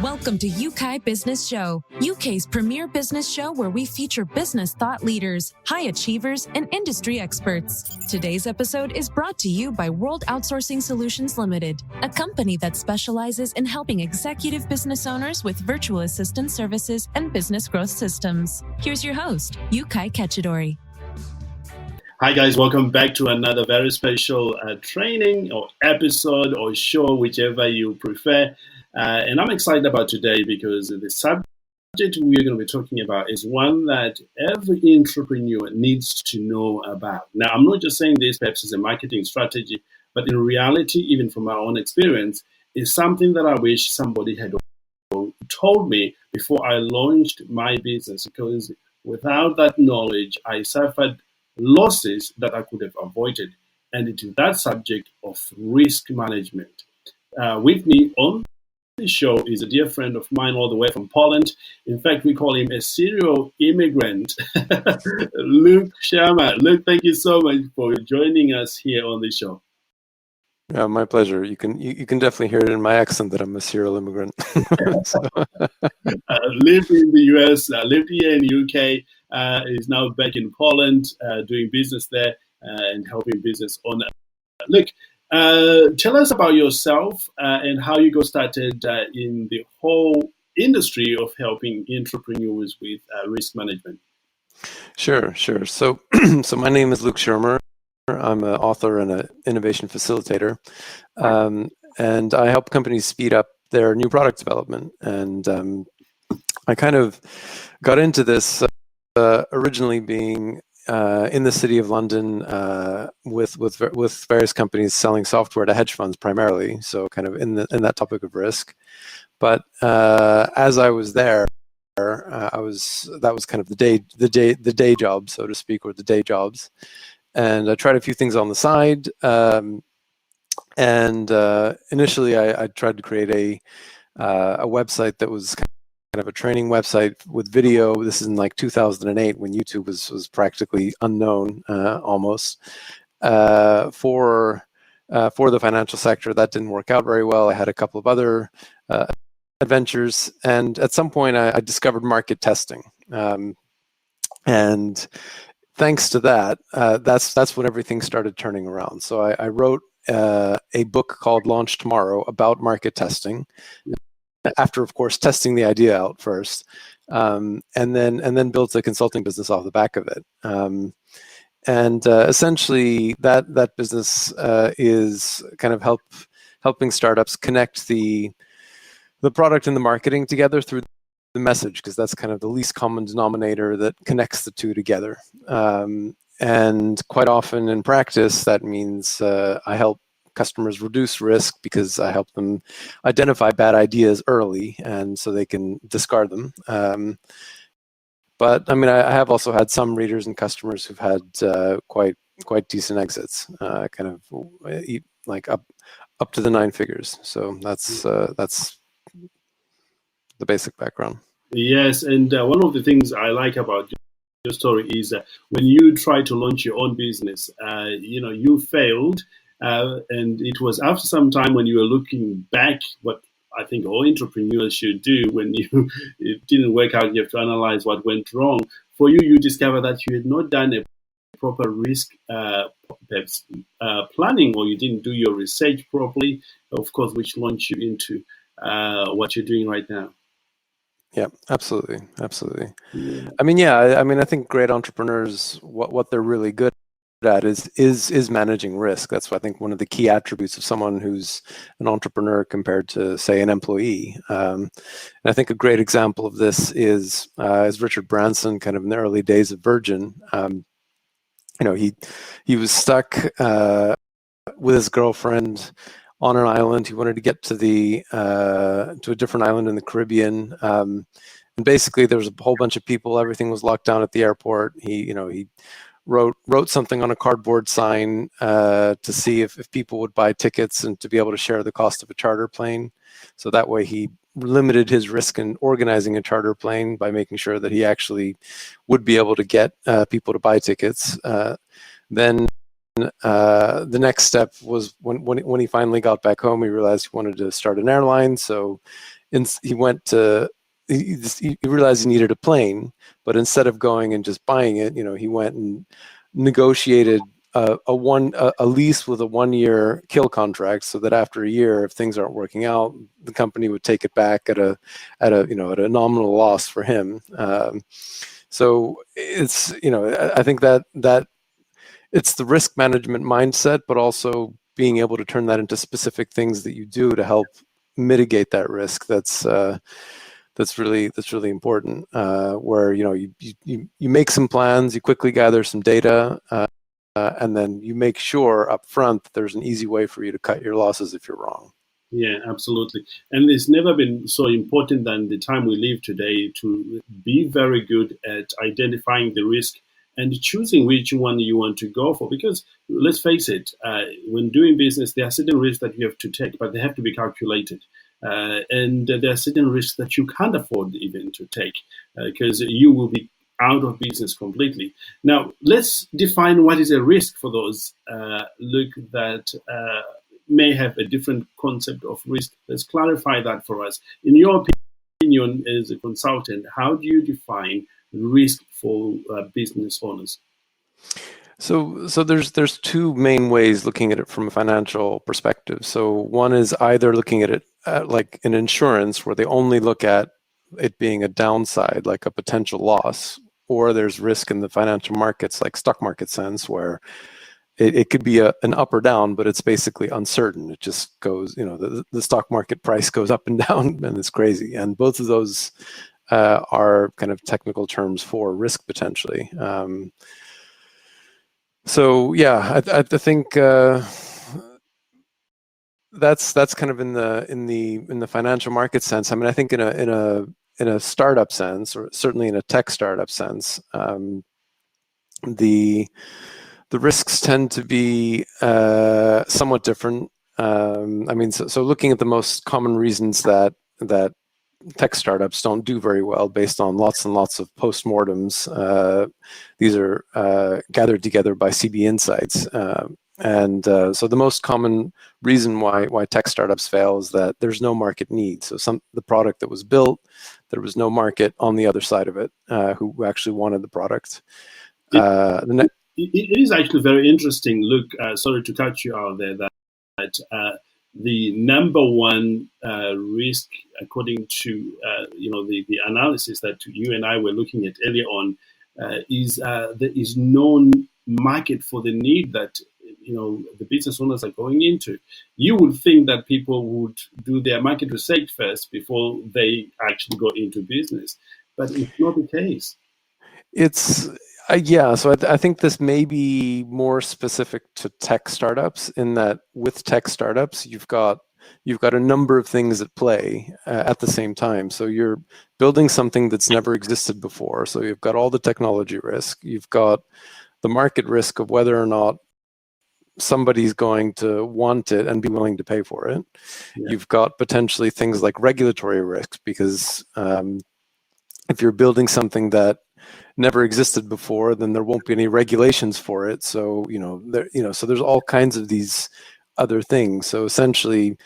Welcome to Yeukai Business Show, UK's premier business show where we feature business thought leaders, high achievers, and industry experts. Today's episode is brought to you by World Outsourcing Solutions Limited, a company that specializes in helping executive business owners with virtual assistant services and business growth systems. Here's your host, Yeukai Kechidori. Hi guys, welcome back to another very special training or episode or show, whichever you prefer. And I'm excited about today because the subject we're going to be talking about is one that every entrepreneur needs to know about. Now, I'm not just saying this perhaps as a marketing strategy, but in reality, even from my own experience, is something that I wish somebody had told me before I launched my business, because without that knowledge, I suffered losses that I could have avoided. And it is that subject of risk management. With me on the show is a dear friend of mine all the way from Poland. In fact, we call him a serial immigrant, Luke Szyrmer. Luke, thank you so much for joining us here on the show. Yeah, my pleasure. You can definitely hear it in my accent that I'm a serial immigrant. Lived in the US, lived here in the UK, is now back in Poland, doing business there and helping business owners. Look, tell us about yourself and how you got started in the whole industry of helping entrepreneurs with risk management. Sure. So my name is Luke Szyrmer. I'm an author and an innovation facilitator, and I help companies speed up their new product development. And I kind of got into this originally being in the city of London with various companies selling software to hedge funds primarily. So kind of in that topic of risk. But as I was there, that was kind of the day job, so to speak, or the day jobs. And I tried a few things on the side. Initially, I tried to create a website that was kind of a training website with video. This is in like 2008 when YouTube was practically unknown almost for the financial sector. That didn't work out very well. I had a couple of other adventures, and at some point I discovered market testing. And thanks to that, that's when everything started turning around. So I wrote a book called Launch Tomorrow about market testing, after, of course, testing the idea out first, and then built a consulting business off the back of it. Essentially, that business is kind of helping startups connect the product and the marketing together through the message, because that's kind of the least common denominator that connects the two together. And quite often in practice, that means I help customers reduce risk because I help them identify bad ideas early, and so they can discard them. But I mean, I have also had some readers and customers who've had quite decent exits, kind of like up to the 9 figures. So that's the basic background. Yes, and one of the things I like about your story is when you try to launch your own business, you failed, and it was after some time when you were looking back, what I think all entrepreneurs should do when it didn't work out, you have to analyze what went wrong. For you, you discover that you had not done a proper risk planning, or you didn't do your research properly, of course, which launched you into what you're doing right now. Yeah, absolutely. Yeah. I think great entrepreneurs, what they're really good at is managing risk. That's I think one of the key attributes of someone who's an entrepreneur compared to, say, an employee. And I think a great example of this is Richard Branson, kind of in the early days of Virgin. He was stuck with his girlfriend on an island. He wanted to get to a different island in the Caribbean. And basically there was a whole bunch of people, everything was locked down at the airport. He wrote something on a cardboard sign to see if people would buy tickets and to be able to share the cost of a charter plane. So that way he limited his risk in organizing a charter plane by making sure that he actually would be able to get people to buy tickets. Then the next step was when he finally got back home, he realized he wanted to start an airline. So he realized he needed a plane, but instead of going and just buying it, he went and negotiated a lease with a 1-year kill contract, so that after a year, if things aren't working out, the company would take it back at a nominal loss for him. So it's I think that it's the risk management mindset, but also being able to turn that into specific things that you do to help mitigate that risk. That's really important. Where you make some plans, you quickly gather some data, and then you make sure up front that there's an easy way for you to cut your losses if you're wrong. Yeah, absolutely. And it's never been so important than the time we live today to be very good at identifying the risk and choosing which one you want to go for. Because let's face it, when doing business, there are certain risks that you have to take, but they have to be calculated. And there are certain risks that you can't afford even to take because you will be out of business completely. Now, let's define what is a risk for those, Luke, that may have a different concept of risk. Let's clarify that for us. In your opinion, as a consultant, how do you define risk for business owners? So there's two main ways looking at it from a financial perspective. So one is either looking at it like in insurance, where they only look at it being a downside, like a potential loss, or there's risk in the financial markets, like stock market sense, where it could be an up or down, but it's basically uncertain. It just goes, the stock market price goes up and down, and it's crazy. And both of those are kind of technical terms for risk potentially. So yeah, I think that's kind of in the financial market sense. I mean, I think in a startup sense, or certainly in a tech startup sense, the risks tend to be somewhat different. I mean, so looking at the most common reasons that tech startups don't do very well, based on lots and lots of postmortems. These are gathered together by CB Insights. So the most common reason why tech startups fail is that there's no market need. So the product that was built, there was no market on the other side of it who actually wanted the product. It is actually very interesting. Look, sorry to cut you out there. That the number one risk, according to the analysis that you and I were looking at earlier on, is there is no market for the need that the business owners are going into. You would think that people would do their market research first before they actually go into business, but it's not the case. It's yeah, so I think this may be more specific to tech startups, in that with tech startups, you've got a number of things at play at the same time. So you're building something that's never existed before. So you've got all the technology risk, you've got the market risk of whether or not somebody's going to want it and be willing to pay for it. Yeah. You've got potentially things like regulatory risk, because if you're building something that never existed before, then there won't be any regulations for it. So so there's all kinds of these other things. So essentially,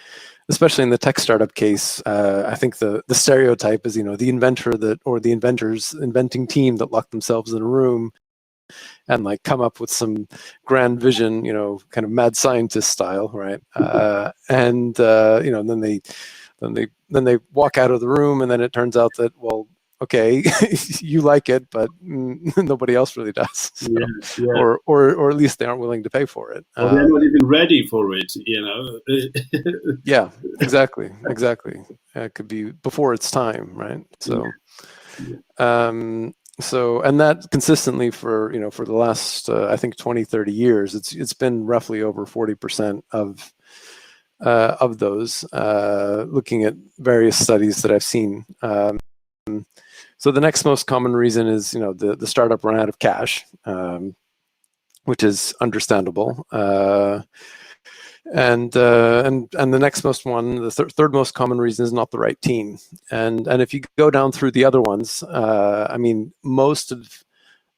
especially in the tech startup case, I think the stereotype is the inventor or the inventing team that locked themselves in a room and like come up with some grand vision, kind of mad scientist style, right? And then they walk out of the room, and then it turns out that, well, okay, you like it, but nobody else really does. So, yeah. Or at least they aren't willing to pay for it. Or they're not even ready for it, Yeah, exactly. It could be before its time, right? So, and that consistently for the last I think 20, 30 years, it's been roughly over 40% of those, looking at various studies that I've seen. So the next most common reason is the startup ran out of cash, which is understandable. And the next most one, the third most common reason, is not the right team. And if you go down through the other ones, I mean, most of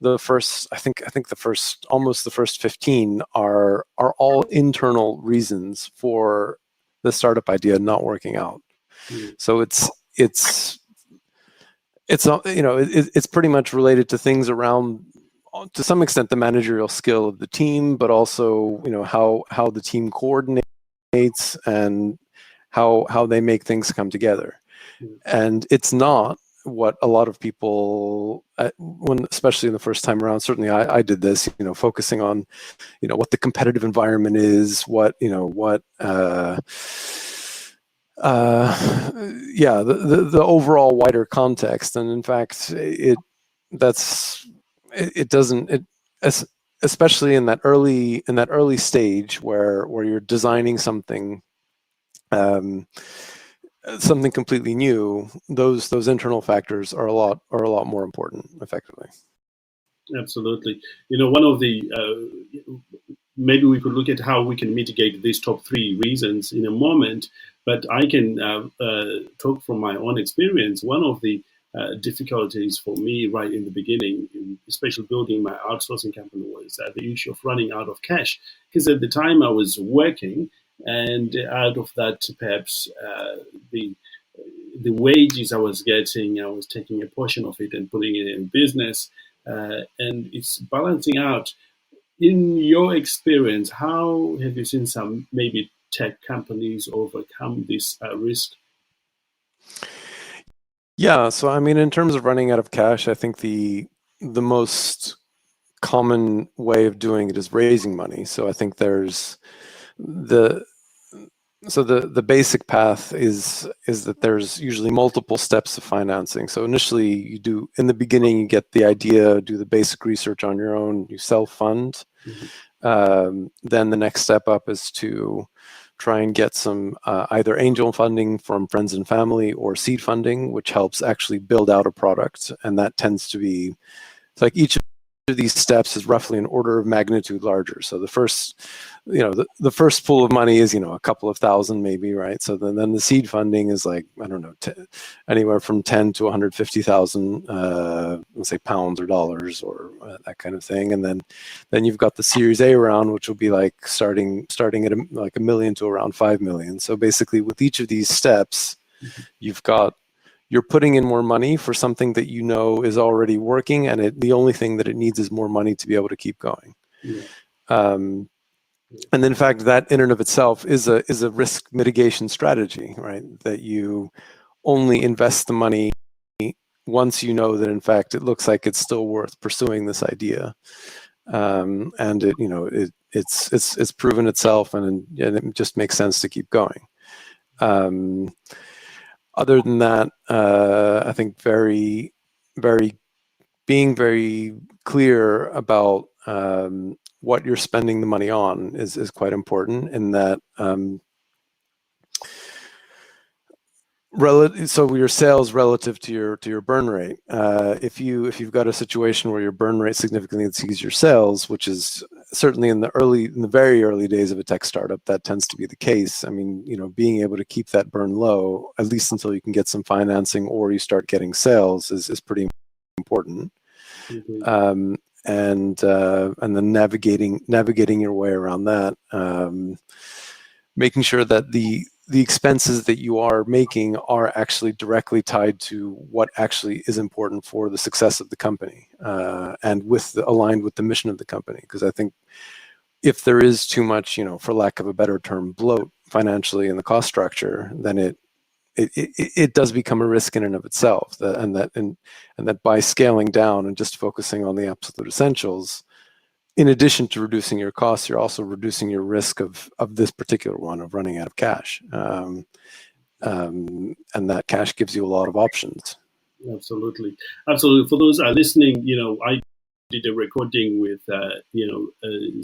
the first, I think the first, almost the first 15 are all internal reasons for the startup idea not working out. So it's it's pretty much related to things around, to some extent, the managerial skill of the team, but also how the team coordinates and how they make things come together. And it's not what a lot of people, especially in the first time around, certainly I did this, focusing on, what the competitive environment is, the overall wider context. And in fact, especially in that early stage where you're designing something, something completely new, those internal factors are a lot more important, effectively. Absolutely. One of the maybe we could look at how we can mitigate these top three reasons in a moment, but I can talk from my own experience. One of the difficulties for me right in the beginning, especially building my outsourcing company, was the issue of running out of cash. Because at the time I was working, and out of that, perhaps the wages I was getting, I was taking a portion of it and putting it in business, and it's balancing out. In your experience, how have you seen some maybe tech companies overcome this risk? Yeah, so I mean, in terms of running out of cash, I think the most common way of doing it is raising money. So I think there's the basic path is that there's usually multiple steps of financing. So initially, in the beginning, you get the idea, do the basic research on your own, you self-fund. Mm-hmm. Then the next step up is to try and get some either angel funding from friends and family or seed funding, which helps actually build out a product. And that tends to be, it's like each of these steps is roughly an order of magnitude larger. So the first, the first pool of money is, a couple of thousand maybe, right? So then the seed funding is like, I don't know, anywhere from 10 to 150,000, let's say pounds or dollars or that kind of thing. And then you've got the Series A round, which will be like starting at like $1 million to around 5 million. So basically with each of these steps, mm-hmm. You're putting in more money for something that is already working, and the only thing that it needs is more money to be able to keep going. Yeah. And in fact, that in and of itself is a risk mitigation strategy, right? That you only invest the money once you know that in fact it looks like it's still worth pursuing this idea, and it's proven itself, and it just makes sense to keep going. Other than that, I think being very clear about what you're spending the money on is quite important. In that, so your sales relative to your burn rate. If you've got a situation where your burn rate significantly exceeds your sales, which is certainly in the very early days of a tech startup, that tends to be the case. I mean, being able to keep that burn low, at least until you can get some financing or you start getting sales, is pretty important. Mm-hmm. And then navigating your way around that, making sure that the expenses that you are making are actually directly tied to what actually is important for the success of the company, and aligned with the mission of the company. Because I think if there is too much, for lack of a better term, bloat financially in the cost structure, then it does become a risk in and of itself. And that by scaling down and just focusing on the absolute essentials, in addition to reducing your costs, you're also reducing your risk of this particular one, of running out of cash. And that cash gives you a lot of options. Absolutely. For those listening, I did a recording with,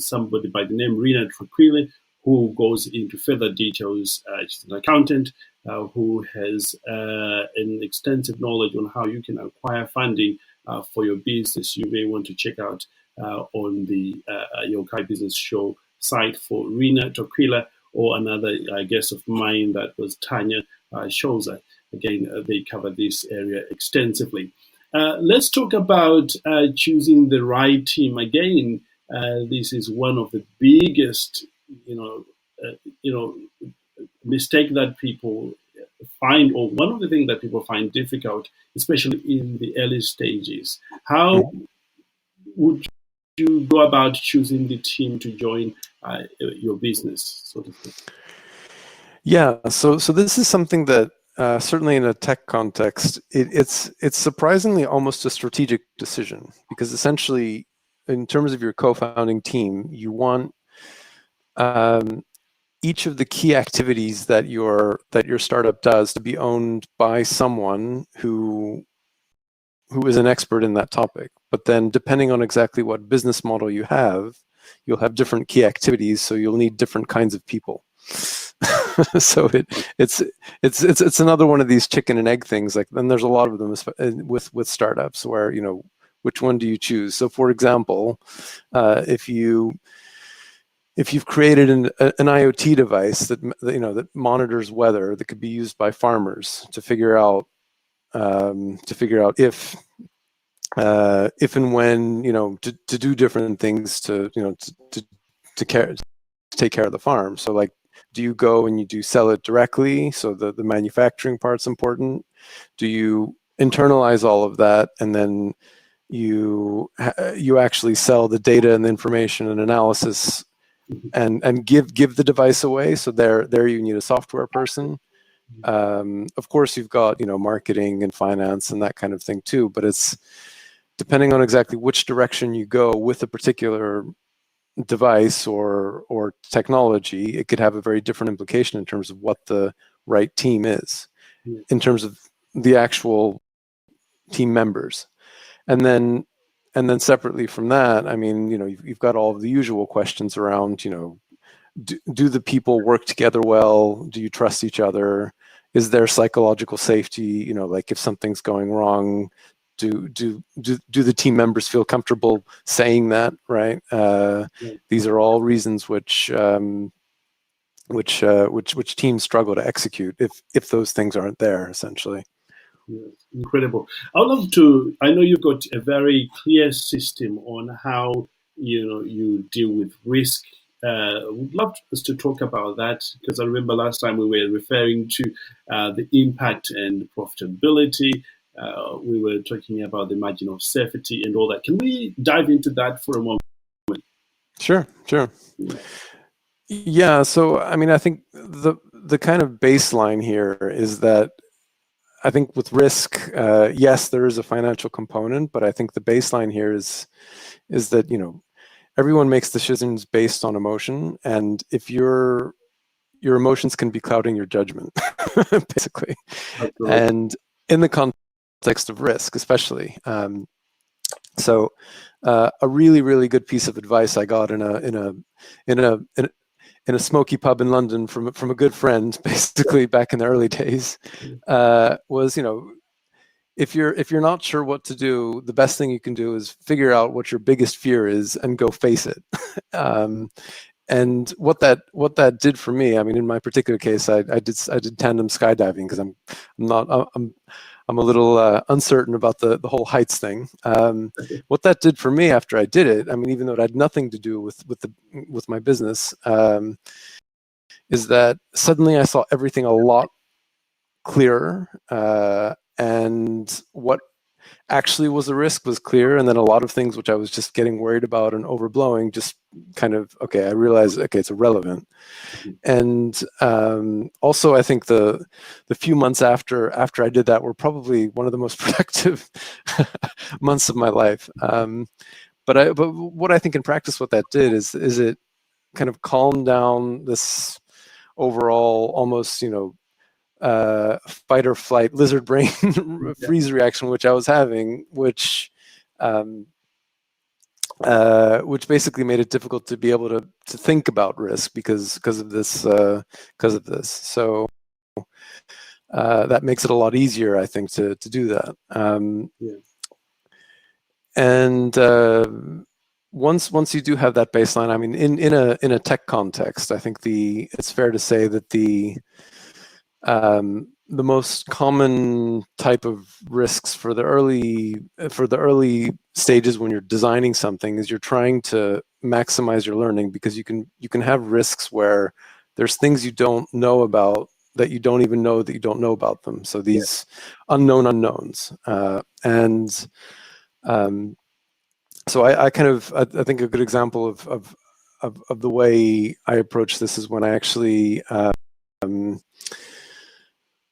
somebody by the name Rina Tranquille, who goes into further details. She's an accountant who has an extensive knowledge on how you can acquire funding for your business. You may want to check out on the Yeukai Business Show site for Rina Tranquille, or another guest of mine that was Tanya Shoza. Again, they cover this area extensively. Let's talk about choosing the right team again. This is one of the biggest, you know, uh, you know, mistake that people find, or one of the things that people find difficult, especially in the early stages. How would you go about choosing the team to join your business, so to speak? Yeah, so this is something that certainly in a tech context, it's surprisingly almost a strategic decision, because essentially, in terms of your co-founding team, you want each of the key activities that your startup does to be owned by someone who is an expert in that topic. But then, depending on exactly what business model you have, you'll have different key activities, so you'll need different kinds of people. So it's another one of these chicken and egg things. Like, then there's a lot of them with startups where, which one do you choose? So, for example, if you've created an IoT device that monitors weather, that could be used by farmers to figure out if and when, to do different things to take care of the farm. So, like, do you go and you sell it directly? So the manufacturing part's important. Do you internalize all of that, and then you actually sell the data and the information and analysis and give the device away? So there you need a software person. Of course, you've got marketing and finance and that kind of thing too. But it's depending on exactly which direction you go with a particular device or technology, it could have a very different implication in terms of what the right team is, in terms of the actual team members. And then separately from that, I mean, you've got all of the usual questions around, do the people work together well? Do you trust each other? Is there psychological safety? Like, if something's going wrong, do the team members feel comfortable saying that, right? These are all reasons which teams struggle to execute if those things aren't there, essentially. Yes, incredible. I would love to. I know you've got a very clear system on how you deal with risk. Would love us to talk about that, because I remember last time we were referring to the impact and profitability. We were talking about the margin of safety and all that. Can we dive into that for a moment? Sure. Yeah. So, I mean, I think the kind of baseline here is that, I think with risk, yes, there is a financial component, but I think the baseline here is that everyone makes decisions based on emotion, and if your emotions can be clouding your judgment, basically. Absolutely. And in the context of risk, especially. So, a really, really good piece of advice I got in a smoky pub in London from a good friend, basically back in the early days, was, if you're not sure what to do, the best thing you can do is figure out what your biggest fear is and go face it. And what that did for me, I mean, in my particular case, I did tandem skydiving, because I'm a little uncertain about the whole heights thing. What that did for me after I did it, I mean, even though it had nothing to do with my business, is that suddenly I saw everything a lot clearer, and what actually was a risk was clear, and then a lot of things which I was just getting worried about and overblowing, just kind of, okay, I realized, okay, it's irrelevant. And also, I think the few months after I did that were probably one of the most productive months of my life. But what I think in practice, what that did is it kind of calmed down this overall almost fight or flight lizard brain freeze reaction which I was having, which basically made it difficult to be able to think about risk because of this. So that makes it a lot easier, I think, to do that. And once you do have that baseline, I mean, in a tech context, I think it's fair to say that the most common type of risks for the early stages when you're designing something is you're trying to maximize your learning, because you can have risks where there's things you don't know about that you don't even know that you don't know about them. So these unknown unknowns, and so I think a good example of the way I approach this is when I actually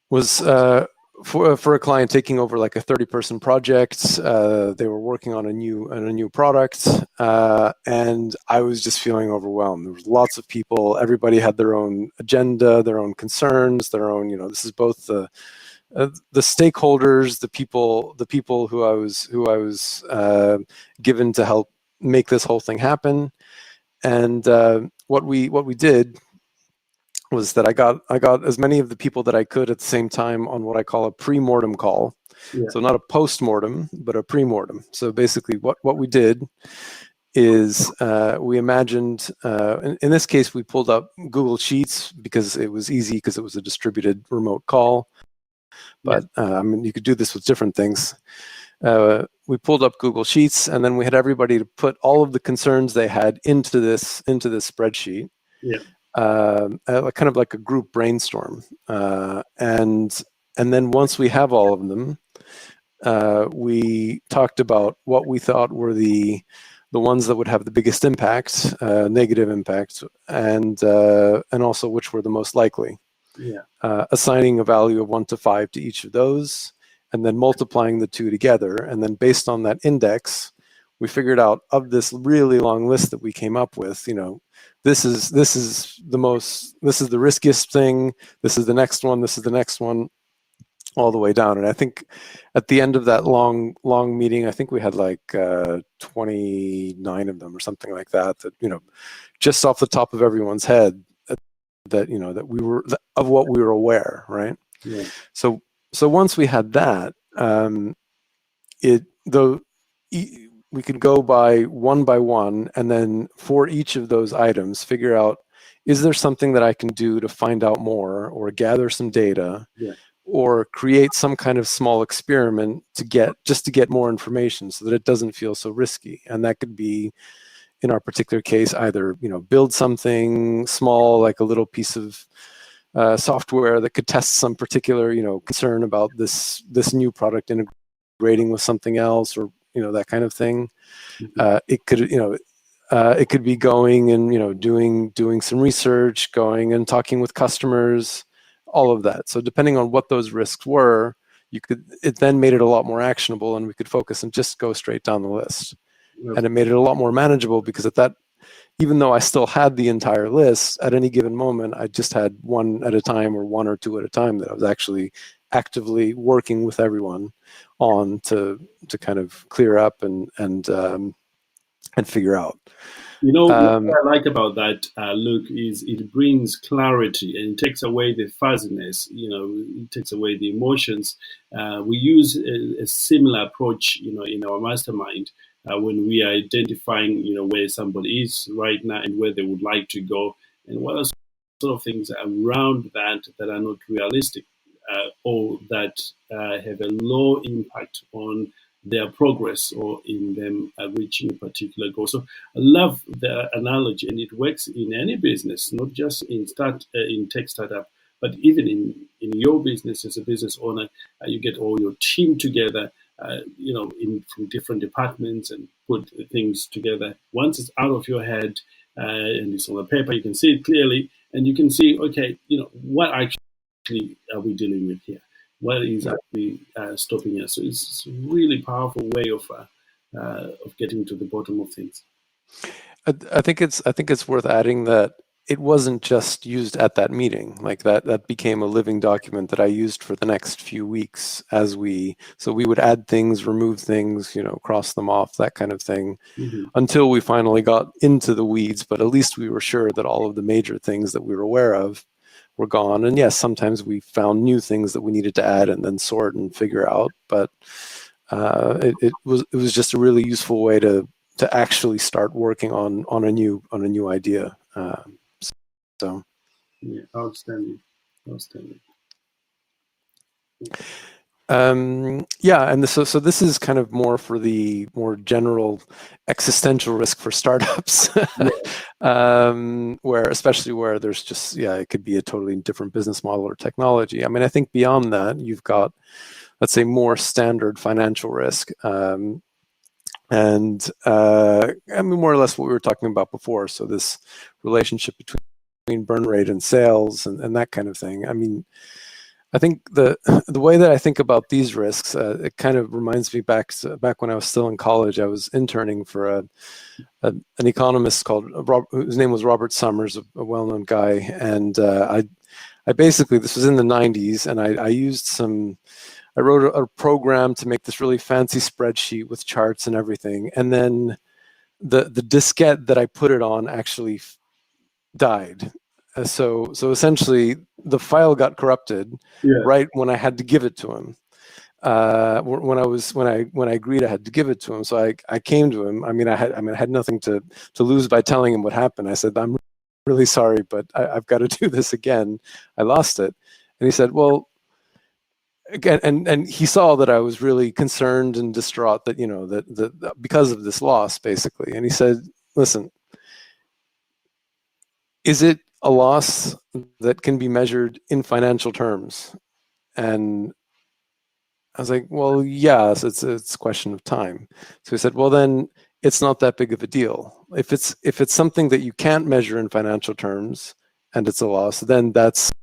was for a client taking over like a 30-person project. They were working on a new product, and I was just feeling overwhelmed. There was lots of people. Everybody had their own agenda, their own concerns, their own. This is both the stakeholders, the people who I was given to help make this whole thing happen. And what we did was that I got as many of the people that I could at the same time on what I call a pre-mortem call. Yeah. So not a post-mortem, but a pre-mortem. So basically what we did is we imagined, in this case, we pulled up Google Sheets because it was easy, because it was a distributed remote call. But you could do this with different things. We pulled up Google Sheets, and then we had everybody to put all of the concerns they had into this spreadsheet. Yeah. Kind of like a group brainstorm, and then once we have all of them, we talked about what we thought were the ones that would have the biggest impact, negative impact, and also which were the most likely. Yeah. Assigning a value of 1 to 5 to each of those, and then multiplying the two together, and then based on that index, we figured out, of this really long list that we came up with, this is the riskiest thing, this is the next one, this is the next one, all the way down. And I think at the end of that long meeting, I think we had like 29 of them or something like that, just off the top of everyone's head, that we were, of what we were aware, right? Yeah. So once we had that, we could go by one, and then for each of those items, figure out, is there something that I can do to find out more, or gather some data, or create some kind of small experiment to get more information, so that it doesn't feel so risky. And that could be, in our particular case, either build something small, like a little piece of software that could test some particular concern about this new product integrating with something else, or that kind of thing. It could be going and doing some research, going and talking with customers, all of that. So depending on what those risks were, it then made it a lot more actionable, and we could focus and just go straight down the list. And it made it a lot more manageable, because even though I still had the entire list, at any given moment, I just had one at a time, or one or two at a time, that I was actually actively working with everyone on to kind of clear up and figure out. What I like about that, Luke, is it brings clarity, and it takes away the fuzziness. It takes away the emotions. We use a similar approach, in our mastermind, when we are identifying, where somebody is right now and where they would like to go, and what are sort of things around that are not realistic, or that have a low impact on their progress, or in them reaching a particular goal. So I love the analogy, and it works in any business, not just in tech startup, but even in your business as a business owner. You get all your team together, from different departments, and put things together. Once it's out of your head and it's on the paper, you can see it clearly, and you can see, okay, what actually are we dealing with here? What is actually stopping us? So it's a really powerful way of getting to the bottom of things. I think it's worth adding that it wasn't just used at that meeting. Like that became a living document that I used for the next few weeks, so we would add things, remove things, cross them off, that kind of thing, until we finally got into the weeds. But at least we were sure that all of the major things that we were aware of were gone. And yes, sometimes we found new things that we needed to add and then sort and figure out. But it was just a really useful way to actually start working on a new idea. So yeah, outstanding. So this is kind of more for the more general existential risk for startups, where there's just, it could be a totally different business model or technology. I mean, I think beyond that, you've got, let's say, more standard financial risk. I mean, more or less what we were talking about before. So this relationship between burn rate and sales and that kind of thing. I mean, I think the way that I think about these risks, it kind of reminds me back when I was still in college. I was interning for an economist whose name was Robert Summers, a well-known guy, and I basically, this was in the 90s, and I wrote a program to make this really fancy spreadsheet with charts and everything, and then the diskette that I put it on actually died. So essentially, the file got corrupted right when I had to give it to him. When I agreed I had to give it to him, so I came to him. I had nothing to lose by telling him what happened. I said, "I'm really sorry, but I've got to do this again. I lost it." And he said, "Well." Again, and he saw that I was really concerned and distraught that that because of this loss, basically. And he said, "Listen, is it a loss that can be measured in financial terms?" And I was like, "Well, yes, it's a question of time." So he said, "Well, then it's not that big of a deal. If it's something that you can't measure in financial terms and it's a loss, then that's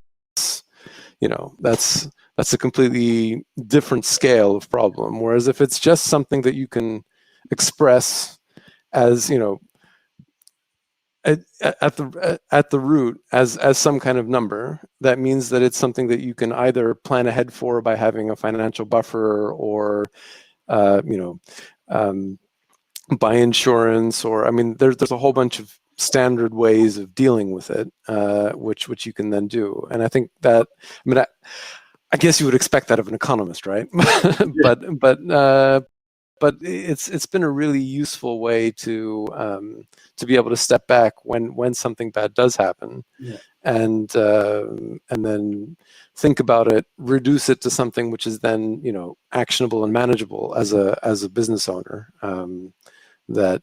a completely different scale of problem. Whereas if it's just something that you can express as, at the root as some kind of number, that means that it's something that you can either plan ahead for by having a financial buffer, or buy insurance, or there's a whole bunch of standard ways of dealing with it, which you can then do. And I think that, I guess you would expect that of an economist, right? But it's been a really useful way to be able to step back when something bad does happen, and then think about it, reduce it to something which is then actionable and manageable as a business owner. That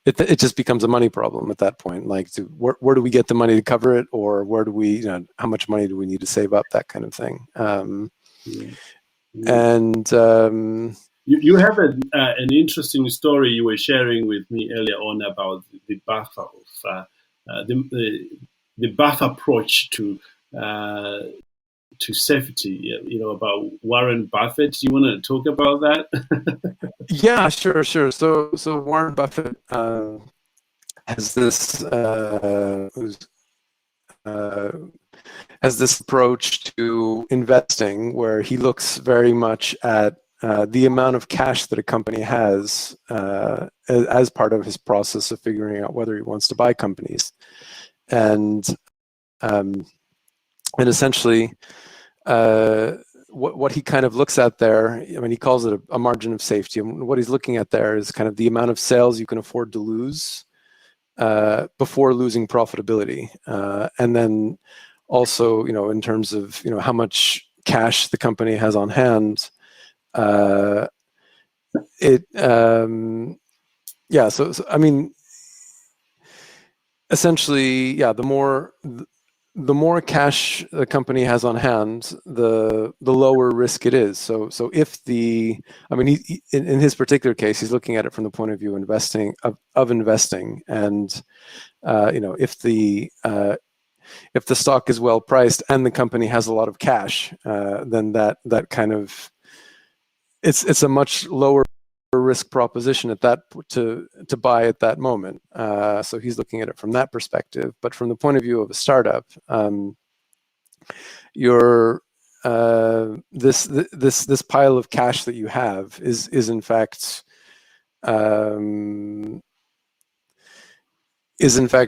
it just becomes a money problem at that point. Like, where do we get the money to cover it, or where do we, how much money do we need to save up, that kind of thing. And you have an interesting story you were sharing with me earlier on about the buffer of the buffer approach to safety. About Warren Buffett. You want to talk about that? Yeah, sure. So Warren Buffett has this approach to investing, where he looks very much at the amount of cash that a company has as part of his process of figuring out whether he wants to buy companies, and essentially. What he kind of looks at there, he calls it a margin of safety. And what he's looking at there is kind of the amount of sales you can afford to lose before losing profitability. And then also, in terms of, how much cash the company has on hand. Essentially, the more cash the company has on hand, the lower risk it is. So if he, in his particular case, he's looking at it from the point of view of investing, and if the stock is well priced and the company has a lot of cash, then that kind of it's a much lower risk proposition at that to buy at that moment. So he's looking at it from that perspective. But from the point of view of a startup, this pile of cash that you have is in fact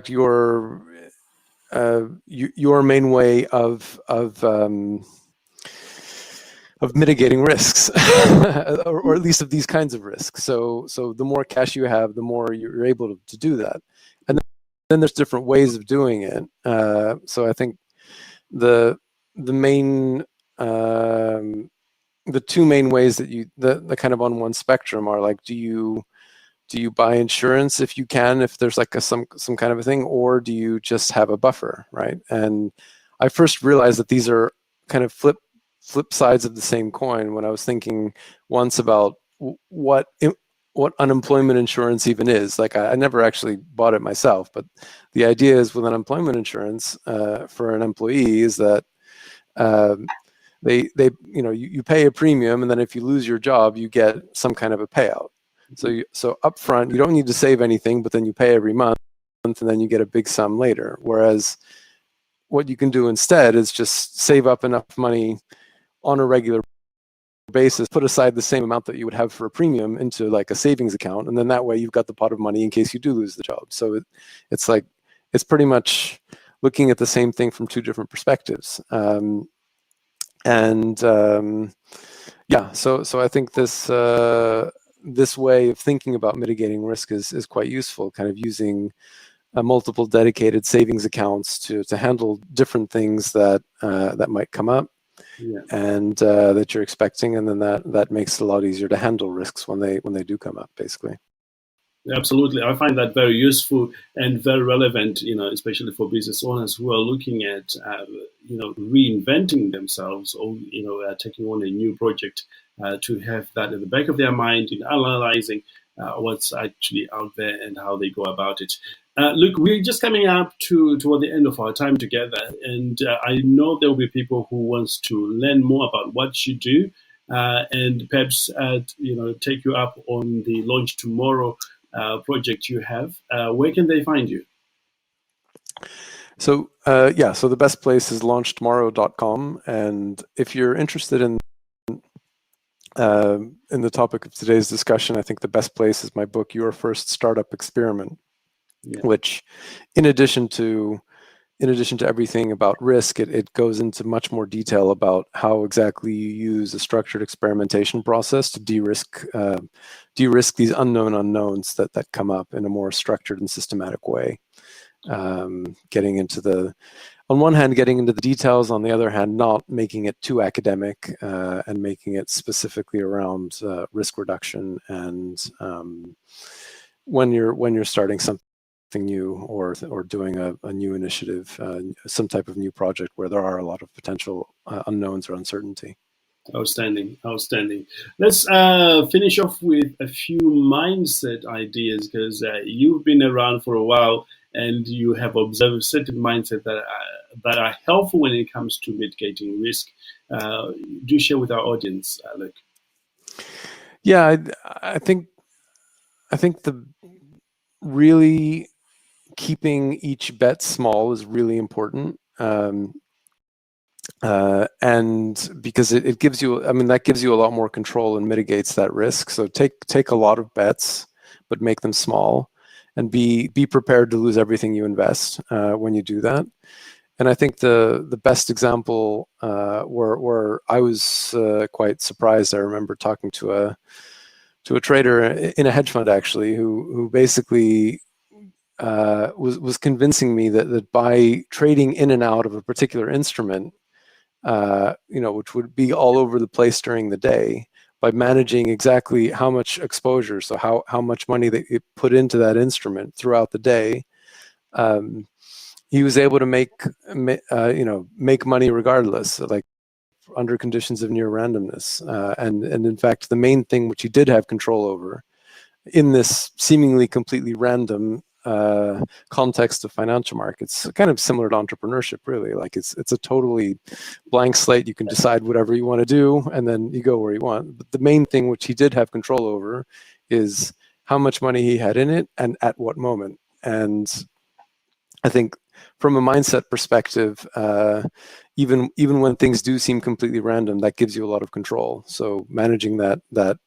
your main way of mitigating risks, or at least of these kinds of risks. So the more cash you have, the more you're able to do that. And then there's different ways of doing it. So I think the main the two main ways that the kind of on one spectrum are like, do you buy insurance if you can, if there's like some kind of a thing, or do you just have a buffer, right? And I first realized that these are kind of flip sides of the same coin when I was thinking once about what unemployment insurance even is. Like I never actually bought it myself, but the idea is with unemployment insurance for an employee is that they you pay a premium, and then if you lose your job, you get some kind of a payout. So upfront, you don't need to save anything, but then you pay every month, and then you get a big sum later. Whereas what you can do instead is just save up enough money on a regular basis, put aside the same amount that you would have for a premium into like a savings account, and then that way you've got the pot of money in case you do lose the job. So it's pretty much looking at the same thing from two different perspectives. Yeah, so I think this way of thinking about mitigating risk is quite useful, kind of using multiple dedicated savings accounts to handle different things that might come up, and that you're expecting, and then that makes it a lot easier to handle risks when they do come up, basically. Absolutely. I find that very useful and very relevant, especially for business owners who are looking at, reinventing themselves, or, taking on a new project, to have that at the back of their mind in analyzing what's actually out there and how they go about it. Look, we're just coming up toward the end of our time together, and I know there will be people who wants to learn more about what you do, and perhaps take you up on the Launch Tomorrow project you have. Where can they find you? So so the best place is launchtomorrow.com, and if you're interested in the topic of today's discussion, I think the best place is my book, Your First Startup Experiment, which, in addition to everything about risk, it goes into much more detail about how exactly you use a structured experimentation process to de-risk these unknown unknowns that come up in a more structured and systematic way. On one hand, getting into the details, on the other hand, not making it too academic, and making it specifically around risk reduction and when you're starting something new or doing a new initiative, some type of new project where there are a lot of potential unknowns or uncertainty. Outstanding. Let's finish off with a few mindset ideas, because you've been around for a while and you have observed certain mindsets that are helpful when it comes to mitigating risk. Do share with our audience, Luke. Yeah, I think the really keeping each bet small is really important, and because it gives you, that gives you a lot more control and mitigates that risk. So take a lot of bets, but make them small, and be prepared to lose everything you invest when you do that. And I think the best example where I was quite surprised, I remember talking to a trader in a hedge fund, actually, who basically was convincing me that by trading in and out of a particular instrument, which would be all over the place during the day, by managing exactly how much exposure, so how much money that it put into that instrument throughout the day, he was able to make money regardless, like under conditions of near randomness. And in fact, the main thing which he did have control over in this seemingly completely random context of financial markets, kind of similar to entrepreneurship, really. Like it's a totally blank slate. You can decide whatever you want to do, and then you go where you want. But the main thing which he did have control over is how much money he had in it and at what moment. And I think from a mindset perspective, even when things do seem completely random, that gives you a lot of control. So managing that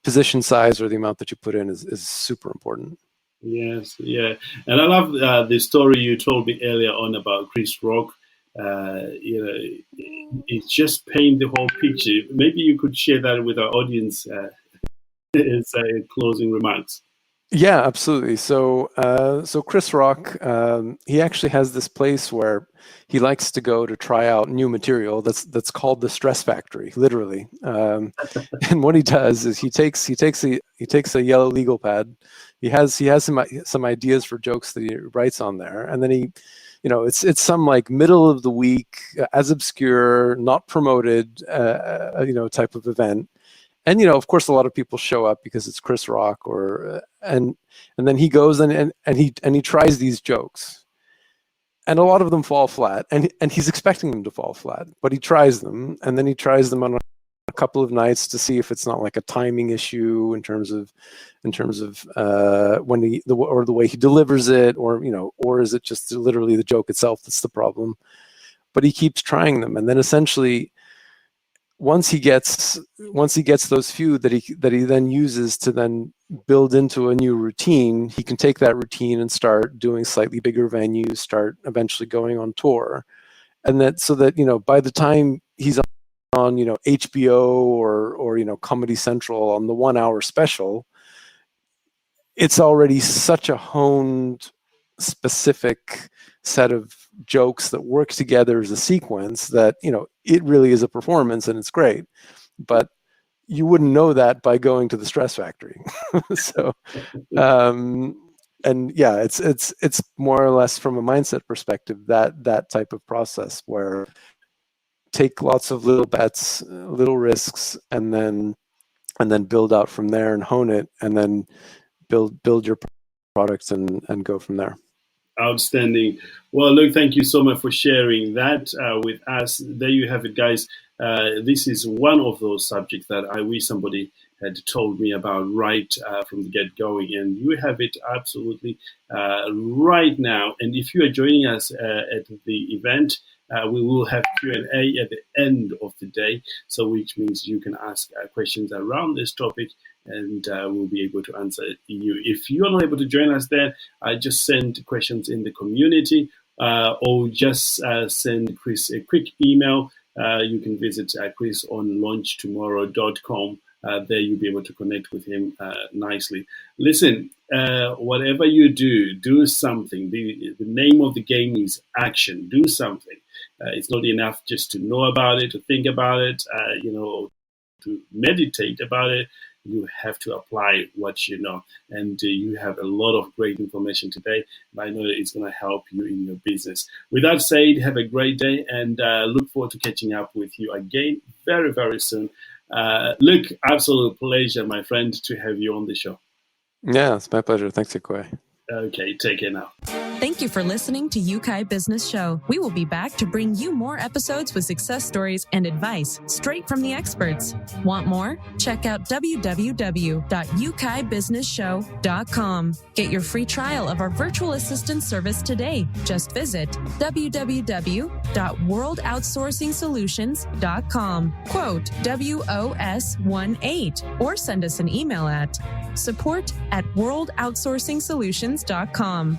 position size or the amount that you put in is super important. Yes, yeah. And I love the story you told me earlier on about Chris Rock. It just paints the whole picture. Maybe you could share that with our audience as closing remarks. Yeah, absolutely. So Chris Rock, he actually has this place where he likes to go to try out new material. That's called the Stress Factory, literally. And what he does is he takes a yellow legal pad. He has some ideas for jokes that he writes on there, and then it's some like middle of the week, as obscure, not promoted, type of event. And of course, a lot of people show up because it's Chris Rock, and then he goes and he tries these jokes, and a lot of them fall flat, and he's expecting them to fall flat, but he tries them, and then he tries them on a couple of nights to see if it's not like a timing issue in terms of when the way he delivers it, or is it just literally the joke itself that's the problem? But he keeps trying them, and then essentially, once he gets those few that he then uses to then build into a new routine, he can take that routine and start doing slightly bigger venues, start eventually going on tour, and so that by the time he's on HBO or Comedy Central on the 1 hour special, it's already such a honed, specific set of jokes that work together as a sequence that it really is a performance, and it's great. But you wouldn't know that by going to the Stress Factory. So and yeah, it's more or less from a mindset perspective that type of process where take lots of little bets, little risks, and then build out from there and hone it, and then build your products and go from there. Outstanding. Well, look, thank you so much for sharing that with us. There you have it, guys. This is one of those subjects that I wish somebody had told me about right from the get-going, and you have it absolutely right now. And if you are joining us at the event, we will have Q&A at the end of the day, so which means you can ask questions around this topic, and we'll be able to answer you. If you are not able to join us there, just send questions in the community, or just send Chris a quick email. You can visit Chris on launchtomorrow.com. There you'll be able to connect with him nicely. Listen, whatever you do something. The name of the game is action. Do something. It's not enough just to know about it, to think about it, to meditate about it. You have to apply what you know. And you have a lot of great information today. I know that it's going to help you in your business. With that said, have a great day, and look forward to catching up with you again very, very soon. Look, absolute pleasure, my friend, to have you on the show. Yeah, it's my pleasure. Thanks, Yeukai. Okay, take care now. Thank you for listening to Yeukai Business Show. We will be back to bring you more episodes with success stories and advice straight from the experts. Want more? Check out www.yukaibusinessshow.com. Get your free trial of our virtual assistant service today. Just visit www.worldoutsourcingsolutions.com. Quote WOS18 or send us an email at support@worldoutsourcingsolutions.com.